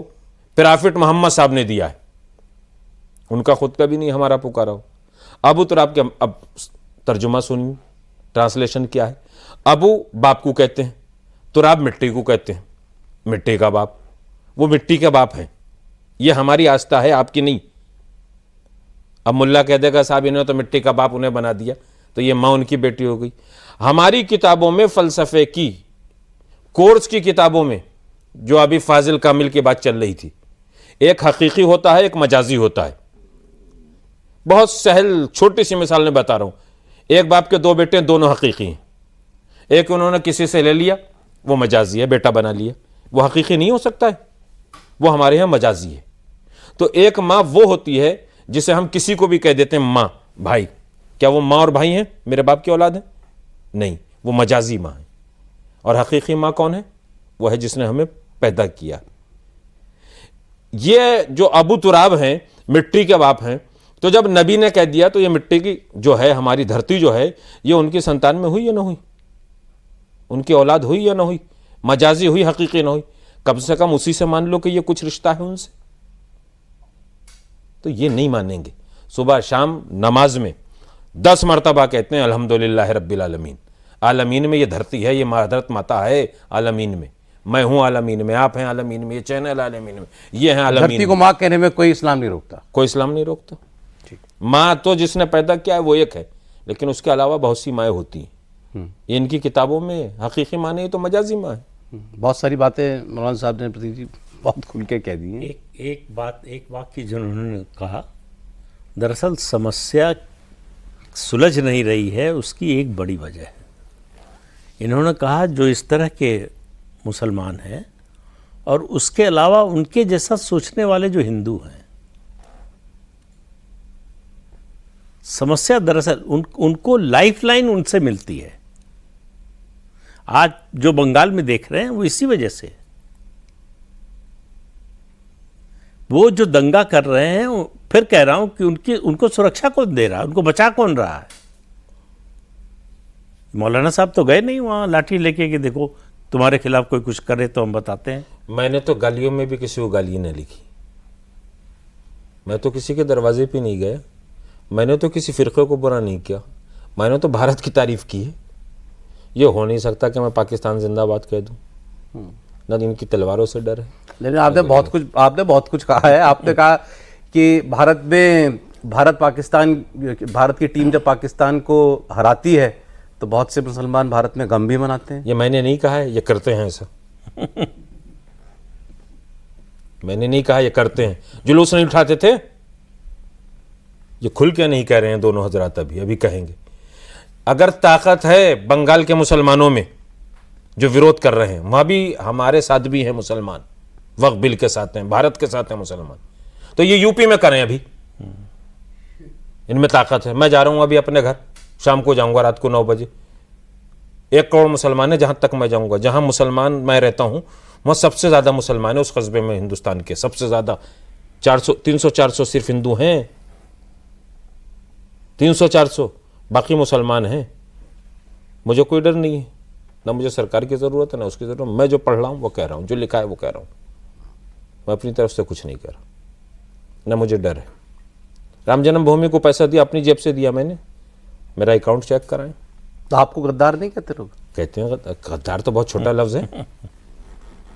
प्रॉफिट मोहम्मद साहब ने दिया है, उनका खुद का भी नहीं, हमारा पुकारा हो। अबू तुराब के, अब तर्जुमा सुनिए, ट्रांसलेशन क्या है। अबू बाप को कहते हैं, तुराब मिट्टी को कहते हैं, मिट्टी का बाप, वो मिट्टी के बाप हैं। ये हमारी आस्था है, आपकी नहीं। अब मुल्ला कह देगा साहब इन्होंने तो मिट्टी का बाप उन्हें बना दिया, तो ये माँ उनकी बेटी हो गई। हमारी किताबों में, फलसफे की कोर्स की किताबों में, जो अभी फाजिल कामिल की बात चल रही थी, एक हकीकी होता है, एक मजाजी होता है। बहुत सहल छोटी सी मिसाल में बता रहा हूं। एक बाप के दो बेटे हैं, दोनों हकीकी हैं। एक उन्होंने किसी से ले लिया, वो मजाजी है, बेटा बना लिया, वो हकीकी नहीं हो सकता है, वो हमारे यहाँ मजाजी है। तो एक माँ वो होती है जिसे हम किसी को भी कह देते हैं माँ भाई, क्या वो माँ और भाई हैं, मेरे बाप की औलाद है? नहीं, वो मजाजी माँ है। और हकीकी माँ कौन है? वो है जिसने हमें पैदा किया। ये जो अबू तुराब हैं, मिट्टी के बाप हैं, तो जब नबी ने कह दिया तो ये मिट्टी की जो है, हमारी धरती जो है, ये उनकी संतान में हुई या ना हुई? उनकी औलाद हुई या ना हुई? मजाजी हुई, हकीकी ना हुई? कम से कम उसी से मान लो कि ये कुछ रिश्ता है उनसे। तो ये नहीं मानेंगे। सुबह शाम नमाज में 10 मरतबा कहते हैं अल्हम्दुलिल्लाह रब्बिल आलमीन। आलमीन में ये धरती है, ये हज़रत माता है आलमीन में, मैं हूं आलमीन में, आप हैं आलमीन में, ये चैनल आलमीन में, ये है आलमीन। धरती को माँ कहने में कोई इस्लाम नहीं रोकता, कोई इस्लाम नहीं रोकता। माँ तो जिसने पैदा किया है वो एक है, लेकिन उसके अलावा बहुत सी माएँ होती हैं। ये इनकी किताबों में हकीकी माँ नहीं तो मजाजी माँ है। बहुत सारी बातें मौलाना साहब ने प्रतीक जी बहुत खुल के कह दी हैं। एक वाक्य जो उन्होंने कहा, दरअसल समस्या सुलझ नहीं रही है, उसकी एक बड़ी वजह है। इन्होंने कहा जो इस तरह के मुसलमान हैं और उसके अलावा उनके जैसा सोचने वाले जो हिंदू हैं, समस्या दरअसल उनको लाइफलाइन उनसे मिलती है। आज जो बंगाल में देख रहे हैं वो इसी वजह से, वो जो दंगा कर रहे हैं, फिर कह रहा हूं कि उनको सुरक्षा कौन दे रहा है, उनको बचा कौन रहा है? मौलाना साहब तो गए नहीं वहां लाठी लेके कि देखो तुम्हारे खिलाफ कोई कुछ करे तो हम बताते हैं। मैंने तो गालियों में भी किसी को गाली नहीं लिखी, मैं तो किसी के दरवाजे पे नहीं गया, मैंने तो किसी फिरके को बुरा नहीं किया, मैंने तो भारत की तारीफ की है। ये हो नहीं सकता कि मैं पाकिस्तान जिंदाबाद कह दूं, ना इनकी तलवारों से डर है। लेकिन आपने बहुत कुछ कहा है। आपने कहा कि भारत की टीम जब पाकिस्तान को हराती है तो बहुत से मुसलमान भारत में गम भी मनाते हैं। ये मैंने नहीं कहा है, ये करते हैं ऐसा। मैंने नहीं कहा, ये करते हैं। जुलूस नहीं उठाते थे, ये खुल के नहीं कह रहे हैं दोनों हजरात, अभी कहेंगे। अगर ताकत है बंगाल के मुसलमानों में जो विरोध कर रहे हैं, वहां भी हमारे साथ भी हैं मुसलमान, वक्फ बिल के साथ हैं, भारत के साथ हैं मुसलमान, तो ये यूपी में करें, अभी इनमें ताकत है। मैं जा रहा हूं अभी अपने घर, शाम को जाऊंगा रात को 9 बजे। 1 करोड़ मुसलमान है, जहां तक मैं जाऊंगा, जहां मुसलमान मैं रहता हूं वहां सबसे ज्यादा मुसलमान है उस कस्बे में, हिंदुस्तान के सबसे ज्यादा। 300-400 सिर्फ हिंदू हैं, 300-400, बाकी मुसलमान हैं। मुझे कोई डर नहीं है, ना मुझे सरकार की ज़रूरत है ना उसकी ज़रूरत। मैं जो पढ़ रहा हूँ वो कह रहा हूँ, जो लिखा है वो कह रहा हूँ, मैं अपनी तरफ से कुछ नहीं कह रहा, ना मुझे डर है। राम जन्मभूमि को पैसा दिया, अपनी जेब से दिया मैंने, मेरा अकाउंट चेक कराएं। तो आपको गद्दार नहीं कहते लोग? कहते हैं गद्दार तो बहुत छोटा लफ्ज़ है,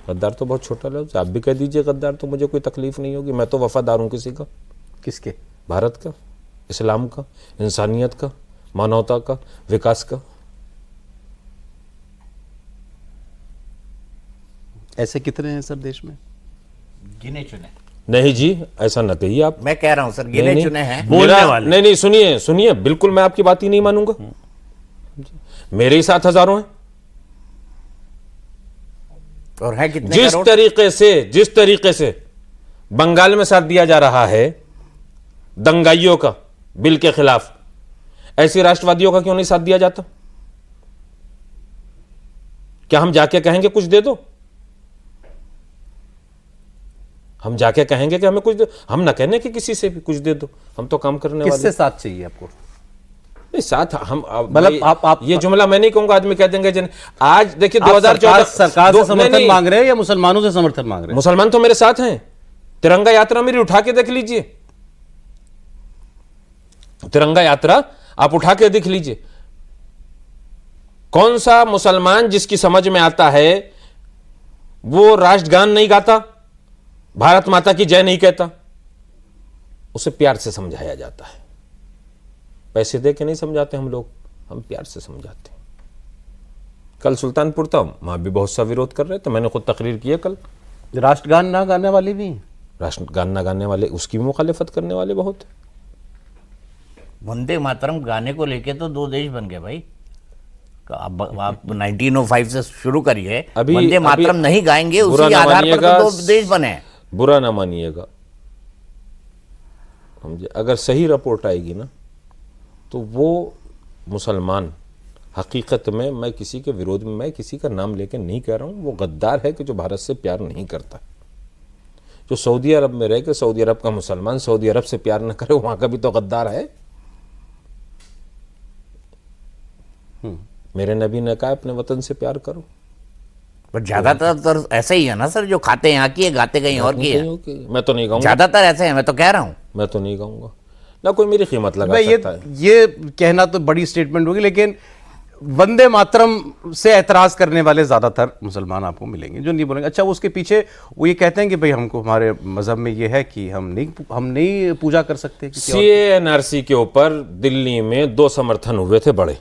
गद्दार तो बहुत छोटा लफ्ज़। आप भी कह दीजिए गद्दार, तो मुझे कोई तकलीफ नहीं होगी। मैं तो वफादार हूँ किसी का। किसके? भारत का, इस्लाम का, इंसानियत का, मानवता का, विकास का। ऐसे कितने हैं सर देश में? गिने चुने। नहीं जी, ऐसा न कहिए आप। मैं कह रहा हूं सर, गिने चुने हैं बोलने वाले। नहीं, सुनिए, बिल्कुल मैं आपकी बात ही नहीं मानूंगा। मेरे ही 7 हज़ारों हैं। और है कितने? जिस तरीके से बंगाल में साथ दिया जा रहा है दंगाइयों का बिल के खिलाफ, ऐसे राष्ट्रवादियों का क्यों नहीं साथ दिया जाता? क्या हम जाके कहेंगे कुछ दे दो? हम जाके कहेंगे कि हमें कुछ दे? हम ना कहने कि किसी से भी कुछ दे दो, हम तो काम करने वाले। किससे साथ चाहिए आपको? नहीं साथ हम मतलब आप ये जुमला मैं नहीं कहूंगा, आदमी कह देंगे जन आज देखिए 2014 सरकार से समर्थन मांग रहे हैं या मुसलमानों से समर्थन मांग रहे हैं? मुसलमान तो मेरे साथ हैं। तिरंगा यात्रा मेरी उठा के देख लीजिए, तिरंगा यात्रा आप उठा के देख लीजिए। कौन सा मुसलमान जिसकी समझ में आता है वो राष्ट्रगान नहीं गाता, भारत माता की जय नहीं कहता? उसे प्यार से समझाया जाता है। पैसे दे के नहीं समझाते हम लोग, हम प्यार से समझाते हैं। कल सुल्तानपुर था, वहां भी बहुत सा विरोध कर रहे थे, मैंने खुद तकरीर की है कल। राष्ट्रगान ना गाने वाले भी हैं। राष्ट्रगान ना गाने वाले, उसकी भी मुखालिफत करने वाले बहुत। वंदे मातरम गाने को लेके तो 2 देश बन गए भाई। आप 1905 से शुरू करिए, अभी वंदे मातरम नहीं गाएंगे, बुरा उसी ना आधार पर मानिएगा, तो 2 देश बने हैं। बुरा ना मानिएगा, समझे, अगर सही रिपोर्ट आएगी ना तो वो मुसलमान हकीकत में, मैं किसी के विरोध में, मैं किसी का नाम लेके नहीं कह रहा हूं, वो गद्दार है कि जो भारत से प्यार नहीं करता। जो सऊदी अरब में रह के सऊदी अरब का मुसलमान सऊदी अरब से प्यार न करे, वहां का भी तो गद्दार है। मेरे नबी ने कहा अपने वतन से प्यार करो। पर ज्यादातर तो ऐसे ही है ना सर, जो खाते यहाँ की है, गाते कहीं और की है। मैं तो नहीं कहूंगा, ज्यादातर ऐसे हैं, मैं तो कह रहा हूँ। मैं तो नहीं कहूंगा ना, कोई मेरी कीमत लगा भाई सकता है। ये कहना तो बड़ी स्टेटमेंट होगी, लेकिन वंदे मातरम से एतराज करने वाले ज्यादातर मुसलमान आपको मिलेंगे जो नहीं बोलेंगे। अच्छा, उसके पीछे वो ये कहते हैं कि भाई हमको हमारे मजहब में ये है कि हम नहीं पूजा कर सकते। CANRC के ऊपर दिल्ली में 2 समर्थन हुए थे बड़े,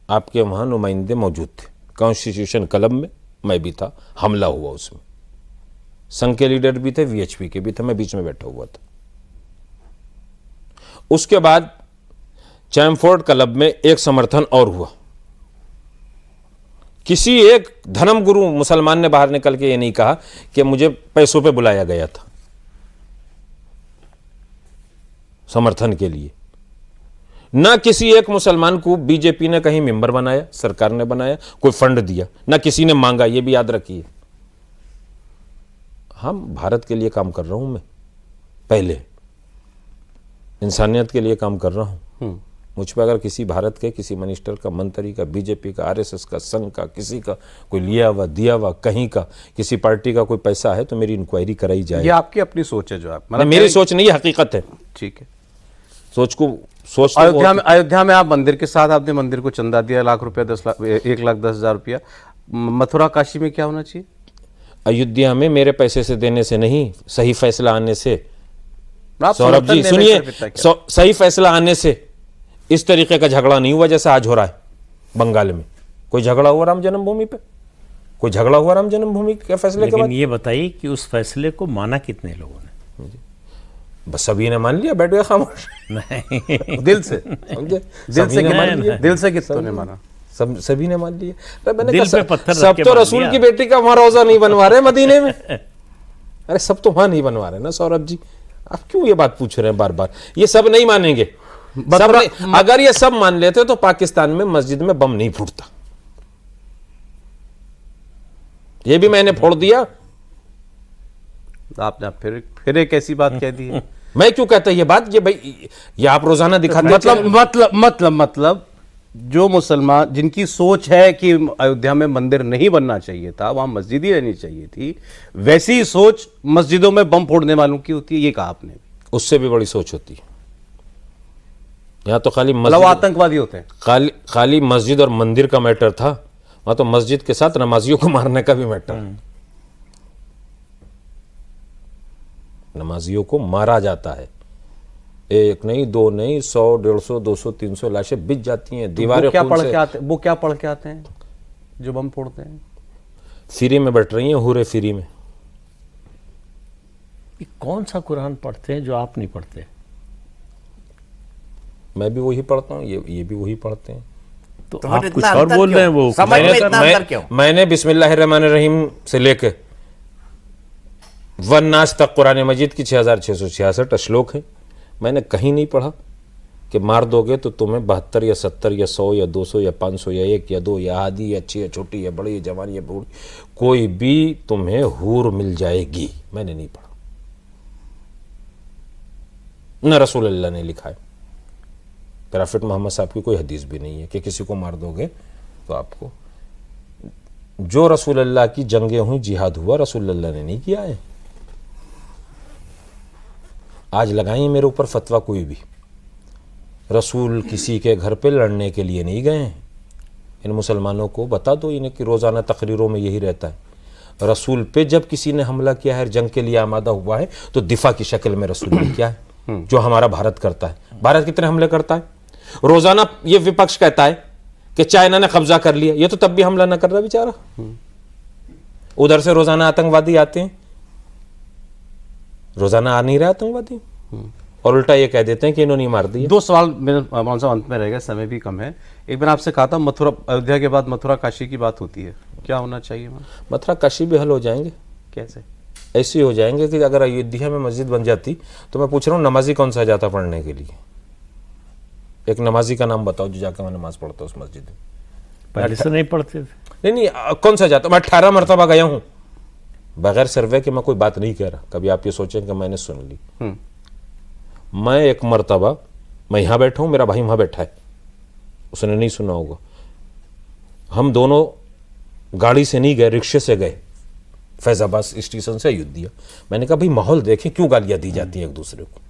आपके वहां नुमाइंदे मौजूद थे। कॉन्स्टिट्यूशन क्लब में मैं भी था, हमला हुआ उसमें, संघ के लीडर भी थे, VHP के भी थे, मैं बीच में बैठा हुआ था। उसके बाद चैमफोर्ड क्लब में एक समर्थन और हुआ। किसी एक धर्म गुरु मुसलमान ने बाहर निकल के ये नहीं कहा कि मुझे पैसों पे बुलाया गया था समर्थन के लिए। ना किसी एक मुसलमान को बीजेपी ने कहीं मेंबर बनाया, सरकार ने बनाया, कोई फंड दिया, ना किसी ने मांगा, ये भी याद रखिए। हम भारत के लिए काम कर रहा हूं, मैं पहले इंसानियत के लिए काम कर रहा हूं। मुझ पर अगर किसी भारत के किसी मिनिस्टर का, मंत्री का, बीजेपी का, RSS का, संघ का, किसी का कोई लिया हुआ दिया हुआ कहीं का, किसी पार्टी का कोई पैसा है तो मेरी इंक्वायरी कराई जाए। ये आपकी अपनी सोच है, जो आप मतलब मेरी सोच नहीं है, हकीकत है। ठीक है। सोच अयोध्या में आप मंदिर के साथ, आपने मंदिर को चंदा दिया, लाख रुपया, 1,10,000 रुपया। मथुरा काशी में क्या होना चाहिए? अयोध्या में मेरे पैसे से देने से नहीं, सही फैसला आने से। आप सौरभ जी सुनिए, सही फैसला आने से इस तरीके का झगड़ा नहीं हुआ जैसा आज हो रहा है बंगाल में। कोई झगड़ा हुआ राम जन्मभूमि पे? कोई झगड़ा हुआ राम जन्मभूमि के फैसले के बाद? ये बताइए कि उस फैसले को माना कितने लोगों ने? बस सभी ने मान लिया, बैठ गए खामोश। नहीं, दिल से किसने ने माना? सभी ने मान लिया। मैंने दिल कहा पे पत्थर सब रख के तो मान रसूल लिया। की बेटी का वहां रोजा नहीं बनवा रहे मदीने में। अरे सब तो वहां नहीं बनवा रहे ना सौरभ जी, आप क्यों ये बात पूछ रहे हैं बार बार? ये सब नहीं मानेंगे, सब नहीं। अगर ये सब मान लेते तो पाकिस्तान में मस्जिद में बम नहीं फूटता। ये भी मैंने फोड़ दिया। आपने फिर एक ऐसी बात कह दी है। मैं क्यों कहता ये बात? ये भाई ये आप रोजाना दिखाते मतलब जो मुसलमान जिनकी सोच है कि अयोध्या में मंदिर नहीं बनना चाहिए था, वहां मस्जिद ही रहनी चाहिए थी, वैसी ही सोच मस्जिदों में बम फोड़ने वालों की होती है। ये कहा आपने। उससे भी बड़ी सोच होती है। यहां तो खाली मतलब आतंकवादी होते हैं। खाली मस्जिद और मंदिर का मैटर था, वहां तो मस्जिद के साथ नमाजियों को मारने का भी मैटर है। नमाजियों को मारा जाता है, एक नहीं, दो नहीं, 100, 150, 200, 300 लाशें बिछ जाती हैं। दीवारें वो क्या पढ़ के आते हैं जो बम फोड़ते हैं? फ्री में बैठ रही हैं, हुरे फ्री में। ये कौन सा कुरान पढ़ते हैं जो आप नहीं पढ़ते? मैं भी वही पढ़ता हूँ, ये भी वही पढ़ते हैं। तो आप कुछ और बोल रहे हैं। वो मैंने बिस्मिल्लाहिर्रहमानिर्रहीम से लेके वन्नास तक कुरान मजीद की 6666 श्लोक हैं। मैंने कहीं नहीं पढ़ा कि मार दोगे तो तुम्हें 72 या 70 या 100 या 200 या 500 या 1 या 2 या आधी या अच्छी या छोटी या बड़ी या जवान या बूढ़ी, कोई भी तुम्हें हूर मिल जाएगी। मैंने नहीं पढ़ा, न रसूल अल्लाह ने लिखा है। प्रॉफिट मोहम्मद साहब की कोई हदीस भी नहीं है कि किसी को मार दोगे तो आपको, जो रसूल अल्लाह की जंगें हुई, जिहाद हुआ, रसूल अल्लाह ने नहीं किया है। आज लगाइए मेरे ऊपर फतवा कोई भी, रसूल किसी के घर पे लड़ने के लिए नहीं गए हैं। इन मुसलमानों को बता दो इन्हें कि रोज़ाना तकरीरों में यही रहता है, रसूल पे जब किसी ने हमला किया है, जंग के लिए आमादा हुआ है, तो दिफा की शक्ल में रसूल ने किया है, जो हमारा भारत करता है। भारत कितने हमले करता है? रोज़ाना ये विपक्ष कहता है कि चाइना ने कब्जा कर लिया, ये तो तब भी हमला ना कर रहा बेचारा। उधर से रोज़ाना आतंकवादी आते हैं, रोज़ाना आ नहीं रहा आतंकवादी, और उल्टा ये कह देते हैं कि इन्होंने मार दिया। 2 सवाल मेरे मौलाना साहब अंत में रहेगा, समय भी कम है। एक बार आपसे कहा था मथुरा, अयोध्या के बाद मथुरा काशी की बात होती है, क्या होना चाहिए? मथुरा काशी भी हल हो जाएंगे। कैसे? ऐसे हो जाएंगे कि अगर अयोध्या में मस्जिद बन जाती, तो मैं पूछ रहा हूँ नमाजी कौन सा जाता पढ़ने के लिए? एक नमाजी का नाम बताओ जो जाकर मैं नमाज पढ़ता उस मस्जिद में। पहले से नहीं पढ़ते थे। नहीं, कौन सा जाता? मैं 18 मरतबा गया हूँ, बगैर सर्वे के मैं कोई बात नहीं कह रहा, कभी आप ये सोचें कि मैंने सुन ली। मैं एक मरतबा, मैं यहाँ बैठा हूँ, मेरा भाई वहाँ बैठा है, उसने नहीं सुना होगा, हम दोनों गाड़ी से नहीं गए, रिक्शे से गए फैजाबाद स्टेशन से अयोध्या। मैंने कहा भाई माहौल देखें, क्यों गालियाँ दी जाती हैं एक दूसरे को।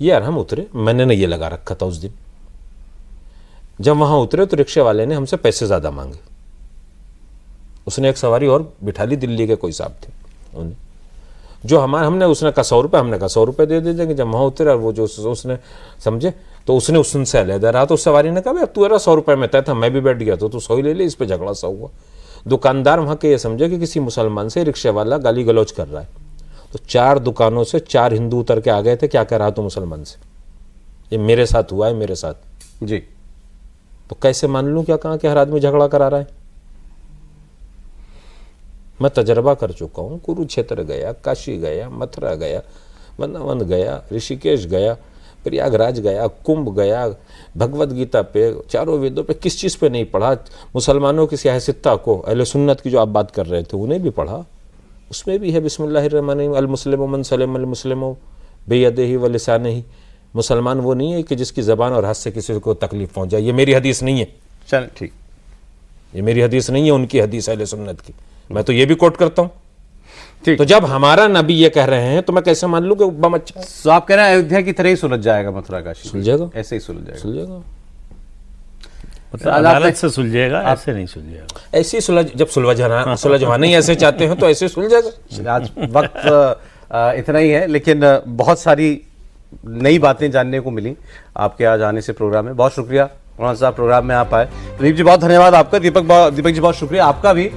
यार हम उतरे, मैंने नहीं ये लगा रखा था उस दिन। जब वहाँ उतरे तो रिक्शे वाले ने हमसे पैसे ज़्यादा मांगे, उसने एक सवारी और बिठा ली, दिल्ली के कोई साहब थे उन्हें, जो हमने उसने कहा 100 रुपये, हमने कहा 100 रुपये दे देंगे। जब वहाँ उतरे वो जो उसने समझे तो उसने उससे अलहदा रहा, तो उस सवारी ने कहा भाई अब तू 100 रुपये में तय था, मैं भी बैठ गया तो तू 100 ही ले ले, इस पर झगड़ा सा हुआ। दुकानदार वहाँ के ये समझे कि किसी मुसलमान से रिक्शे वाला गाली गलौज कर रहा है, तो 4 दुकानों से 4 हिंदू उतर के आ गए थे, क्या कह रहा तू मुसलमान से? ये मेरे साथ हुआ है, मेरे साथ जी। तो कैसे मान लूँ क्या कहाँ कि हर आदमी झगड़ा करा रहा है? मैं तजर्बा कर चुका हूँ, कुरुक्षेत्र गया, काशी गया, मथुरा गया, वृंदावन गया, ऋषिकेश गया, प्रयागराज गया, कुंभ गया, भगवद गीता पे, चारों वेदों पे, किस चीज़ पे नहीं पढ़ा? मुसलमानों की सियासत्ता को, अहले सुन्नत की जो आप बात कर रहे थे उन्हें भी पढ़ा, उसमें भी है बिस्मिल्लाहिर्रहमानिर्रहीम, अल मुस्लिम मन सलम अल मुस्लिम बेयदिही व लिसानिही। मुसलमान वो नहीं है कि जिसकी ज़बान और हाथ से किसी को तकलीफ पहुँच जाए। ये मेरी हदीस नहीं है। चल ठीक, ये मेरी हदीस नहीं है, उनकी हदीस है अहले सुन्नत की। मैं तो ये भी कोट करता हूँ। ठीक। तो जब हमारा नबी ये कह रहे हैं तो मैं कैसे मान लूँ कि बम अच्छा? तो आप कह रहे हैं अयोध्या की तरह ही सुलझ जाएगा मथुरा काशी? सुलझेगा, ऐसे ही सुलझ जाएगा। सुलझेगा, मतलब अदालत से सुलझेगा, ऐसे नहीं सुलझेगा। ऐसे ही सुलझ, जब सुलझवाना ही ऐसे चाहते हैं तो ऐसे सुलझेगा। आज वक्त इतना ही है, लेकिन बहुत सारी नई बातें जानने को मिली आपके आज आने से प्रोग्राम में। बहुत शुक्रिया मौलाना साहब, प्रोग्राम में आप आए। प्रदीप जी बहुत धन्यवाद आपका, दीपक जी बहुत शुक्रिया आपका भी।